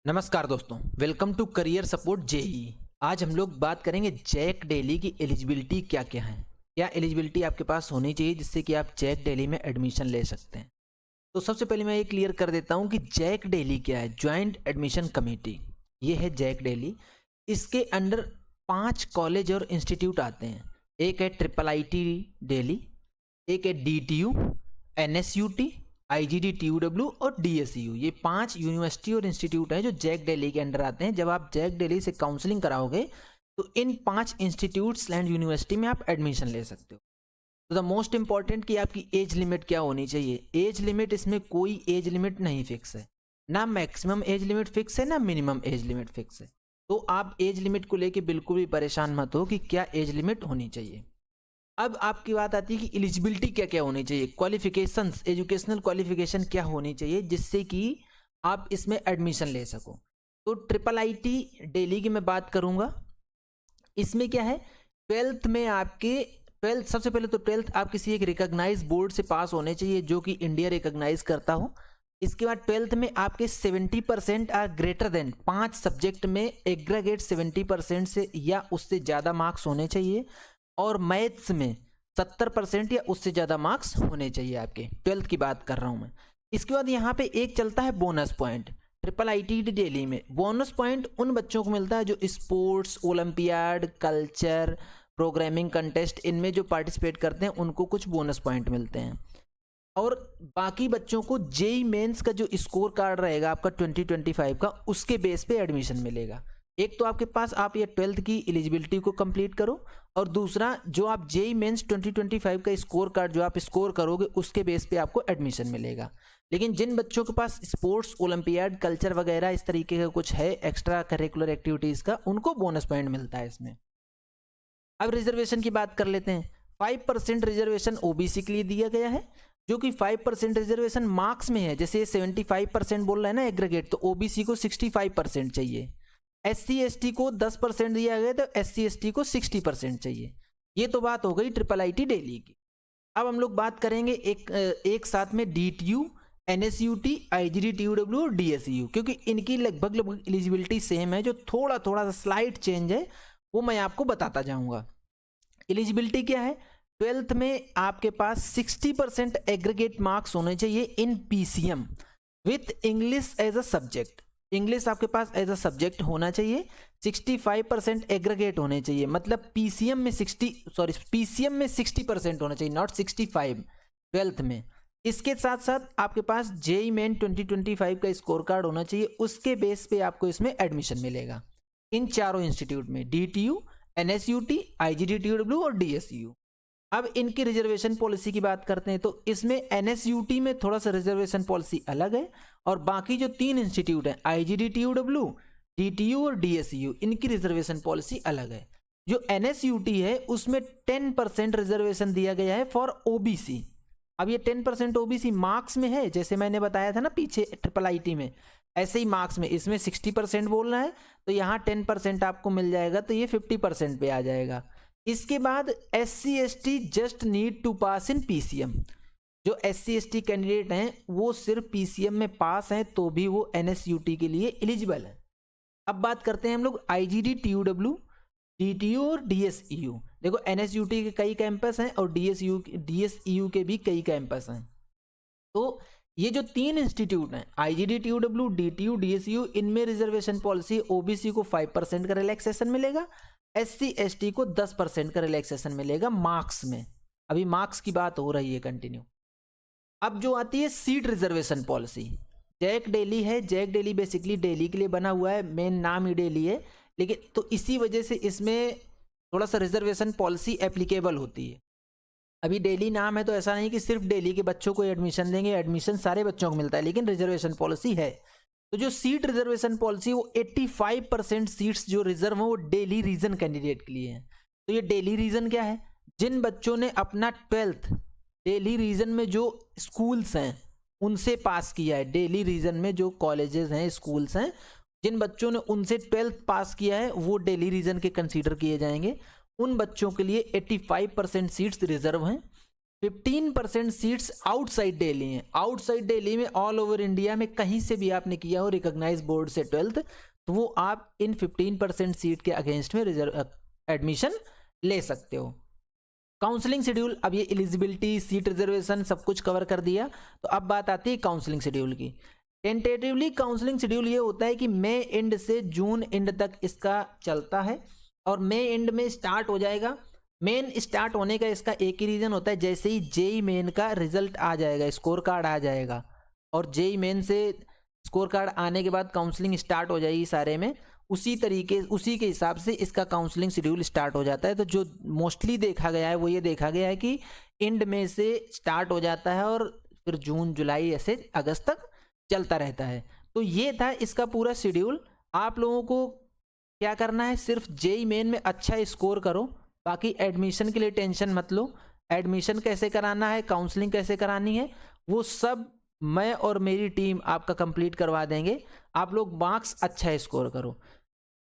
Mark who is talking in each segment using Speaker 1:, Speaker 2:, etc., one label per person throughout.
Speaker 1: नमस्कार दोस्तों, welcome to career support JE. आज हम लोग बात करेंगे जैक डेली की एलिजिबिलिटी क्या क्या है। क्या एलिजिबिलिटी आपके पास होनी चाहिए जिससे कि आप जैक डेली में एडमिशन ले सकते हैं। तो सबसे पहले मैं ये क्लियर कर देता हूँ कि जैक डेली क्या है। ज्वाइंट एडमिशन कमेटी, ये है जैक डेली। इसके अंडर 5 कॉलेज और इंस्टीट्यूट आते हैं। एक है ट्रिपल आईटी डेली, एक है डीटीयू, एनएसयूटी, आईजीडी-टीयूडब्ल्यू और डीएसयू। ये 5 यूनिवर्सिटी और इंस्टीट्यूट हैं जो जैक डेली के अंडर आते हैं। जब आप जैक डेली से काउंसलिंग कराओगे तो इन 5 इंस्टीट्यूट्स एंड यूनिवर्सिटी में आप एडमिशन ले सकते हो। तो द मोस्ट इंपॉर्टेंट कि आपकी एज लिमिट क्या होनी चाहिए। एज लिमिट, इसमें कोई एज लिमिट नहीं फिक्स है, ना मैक्सिमम एज लिमिट फिक्स है ना मिनिमम एज लिमिट फिक्स है। तो आप एज लिमिट को लेके बिल्कुल भी परेशान मत हो कि क्या एज लिमिट होनी चाहिए। अब आपकी बात आती है कि एलिजिबिलिटी क्या क्या होनी चाहिए, क्वालिफिकेशंस, एजुकेशनल क्वालिफिकेशन क्या होनी चाहिए जिससे कि आप इसमें एडमिशन ले सको। तो ट्रिपल आईटी दिल्ली की मैं बात करूंगा। इसमें क्या है, ट्वेल्थ में आपके ट्वेल्थ, सबसे पहले तो ट्वेल्थ आप किसी एक रिकॉग्नाइज बोर्ड से पास होने चाहिए जो कि इंडिया रिकॉग्नाइज करता हो। इसके बाद ट्वेल्थ में आपके 70% आर ग्रेटर देन, 5 सब्जेक्ट में एग्रीगेट 70% से या उससे ज़्यादा मार्क्स होने चाहिए। और मैथ्स में 70% या उससे ज़्यादा मार्क्स होने चाहिए आपके। ट्वेल्थ की बात कर रहा हूँ मैं। इसके बाद यहाँ पे एक चलता है bonus point. Triple IT Delhi में बोनस पॉइंट उन बच्चों को मिलता है जो sports, olympiad, culture, programming contest, इनमें जो पार्टिसिपेट करते हैं उनको कुछ बोनस पॉइंट मिलते हैं। और बाकी बच्चों को जेई मेंस का जो स्कोर कार्ड रहेगा आपका 2025 का, उसके बेस पे एडमिशन मिलेगा। एक तो आपके पास आप ये ट्वेल्थ की एलिजिबिलिटी को कंप्लीट करो, और दूसरा जो आप जेई मेंस 2025 का स्कोर कार्ड जो आप स्कोर करोगे उसके बेस पे आपको एडमिशन मिलेगा। लेकिन जिन बच्चों के पास स्पोर्ट्स, ओलंपियाड, कल्चर वगैरह इस तरीके का कुछ है एक्स्ट्रा करिकुलर एक्टिविटीज़ का, उनको बोनस पॉइंट मिलता है इसमें। अब रिजर्वेशन की बात कर लेते हैं। 5% रिजर्वेशन ओबीसी के लिए दिया गया है, जो कि 5% रिजर्वेशन मार्क्स में है। जैसे 75% बोल रहा है ना एग्रीगेट, तो ओबीसी को 65% चाहिए। एससी एसटी को 10% दिया गया, तो एससी एसटी को 60% चाहिए। ये तो बात हो गई ट्रिपल आईटी दिल्ली की। अब हम लोग बात करेंगे एक साथ में डीटीयू, एनएसयूटी, आईजीडी-टीयूडब्ल्यू और डीएसयू, क्योंकि इनकी लगभग एलिजिबिलिटी सेम है। जो थोड़ा थोड़ा सा स्लाइट चेंज है वो मैं आपको बताता जाऊंगा। एलिजिबिलिटी क्या है, ट्वेल्थ में आपके पास 60% एग्रीगेट मार्क्स होने चाहिए in PCM with English as a subject. English आपके पास एज अ सब्जेक्ट होना चाहिए। 65% एग्रीगेट होने चाहिए, मतलब पीसीएम में 60% होना चाहिए, नॉट 65 ट्वेल्थ में। इसके साथ साथ आपके पास जेई मेन 2025 का स्कोर कार्ड होना चाहिए, उसके बेस पे आपको इसमें एडमिशन मिलेगा इन चारों इंस्टीट्यूट में, डीटीयू, एनएसयूटी, आईजीडी-टीयूडब्ल्यू और डीएसयू। अब इनकी रिजर्वेशन पॉलिसी की बात करते हैं, तो इसमें एनएसयूटी में थोड़ा सा रिजर्वेशन पॉलिसी अलग है, और बाकी जो 3 इंस्टीट्यूट हैं आईजीडी-टीयूडब्ल्यू, डीटीयू और डीएसयू, इनकी रिजर्वेशन पॉलिसी अलग है। जो एनएसयूटी है उसमें 10% रिजर्वेशन दिया गया है फॉर ओबीसी। अब ये 10% ओबीसी मार्क्स में है, जैसे मैंने बताया था ना पीछे ट्रिपल आईटी में, ऐसे ही मार्क्स में इसमें 60% बोलना है, तो यहाँ 10% आपको मिल जाएगा, तो ये 50% पे आ जाएगा। इसके बाद SC ST just need to pass in PCM. जो एससी एसटी कैंडिडेट हैं वो सिर्फ पीसीएम में पास हैं तो भी वो एनएसयूटी के लिए एलिजिबल है। अब बात करते हैं हम लोग आईजीडी-टीयूडब्ल्यू, डीटीयू और डीएसयू। देखो एनएसयूटी के कई कैंपस हैं और डीएसयू के भी कई कैंपस हैं। तो ये जो 3 इंस्टीट्यूट हैं आईजीडी-टीयूडब्ल्यू, डीटीयू, डीएसयू, इनमें रिजर्वेशन पॉलिसी ओबीसी को 5% का रिलैक्सेशन मिलेगा, एससी एसटी को 10% का रिलैक्सेशन मिलेगा मार्क्स में। अभी मार्क्स की बात हो रही है कंटिन्यू। अब जो आती है seat reservation policy, JAC Delhi है। जैक डेली बेसिकली दिल्ली के लिए बना हुआ है, मेन नाम ही दिल्ली है, लेकिन तो इसी वजह से इसमें थोड़ा सा रिजर्वेशन पॉलिसी एप्लीकेबल होती है। अभी दिल्ली नाम है तो ऐसा नहीं कि सिर्फ दिल्ली के बच्चों को एडमिशन देंगे, एडमिशन सारे बच्चों को मिलता है, लेकिन रिजर्वेशन पॉलिसी है। तो जो सीट रिजर्वेशन पॉलिसी, वो 85% सीट्स जो रिजर्व हैं वो दिल्ली रीजन कैंडिडेट के लिए हैं। तो ये दिल्ली रीजन क्या है, जिन बच्चों ने अपना 12th दिल्ली रीजन में जो स्कूल्स हैं उनसे पास किया है, दिल्ली रीजन में जो कॉलेजेस हैं, स्कूल्स हैं, जिन बच्चों ने उनसे 12th पास किया है वो दिल्ली रीजन के कंसीडर किए जाएंगे। उन बच्चों के लिए 85% सीट्स रिजर्व हैं। 15% सीट्स आउटसाइड दिल्ली हैं। आउटसाइड दिल्ली में ऑल ओवर इंडिया में कहीं से भी आपने किया हो रिकॉग्नाइज बोर्ड से 12th, तो वो आप इन 15% सीट के अगेंस्ट में एडमिशन ले सकते हो। काउंसलिंग शेड्यूल, अब ये एलिजिबिलिटी, सीट रिजर्वेशन सब कुछ कवर कर दिया। तो अब बात आती है काउंसलिंग शेड्यूल की। टेंटेटिवली काउंसलिंग शेड्यूल ये होता है कि मई एंड से जून एंड तक इसका चलता है, और मई एंड में स्टार्ट हो जाएगा। मेन स्टार्ट होने का इसका एक ही रीज़न होता है, जैसे ही जेई मेन का रिजल्ट आ जाएगा, स्कोर कार्ड आ जाएगा, और जेई मेन से स्कोर कार्ड आने के बाद काउंसलिंग स्टार्ट हो जाएगी सारे में, उसी के हिसाब से इसका काउंसलिंग शेड्यूल स्टार्ट हो जाता है। तो जो मोस्टली देखा गया है वो ये देखा गया है कि एंड में से स्टार्ट हो जाता है और फिर जून जुलाई ऐसे अगस्त तक चलता रहता है। तो ये था इसका पूरा शेड्यूल। आप लोगों को क्या करना है, सिर्फ जेई मेन में अच्छा स्कोर करो, बाकी एडमिशन के लिए टेंशन मत लो। एडमिशन कैसे कराना है, काउंसलिंग कैसे करानी है, वो सब मैं और मेरी टीम आपका कंप्लीट करवा देंगे। आप लोग मार्क्स अच्छा स्कोर करो।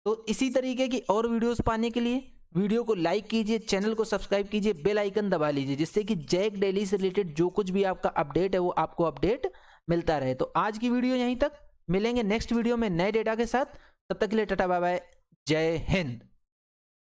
Speaker 1: तो इसी तरीके की और वीडियोस पाने के लिए वीडियो को लाइक कीजिए, चैनल को सब्सक्राइब कीजिए, बेल आइकन दबा लीजिए, जिससे कि जैक डेली से रिलेटेड जो कुछ भी आपका अपडेट है वो आपको अपडेट मिलता रहे। तो आज की वीडियो यहीं तक, मिलेंगे नेक्स्ट वीडियो में नए डेटा के साथ। तब तक के लिए टाटा बाय बाय, जय हिंद।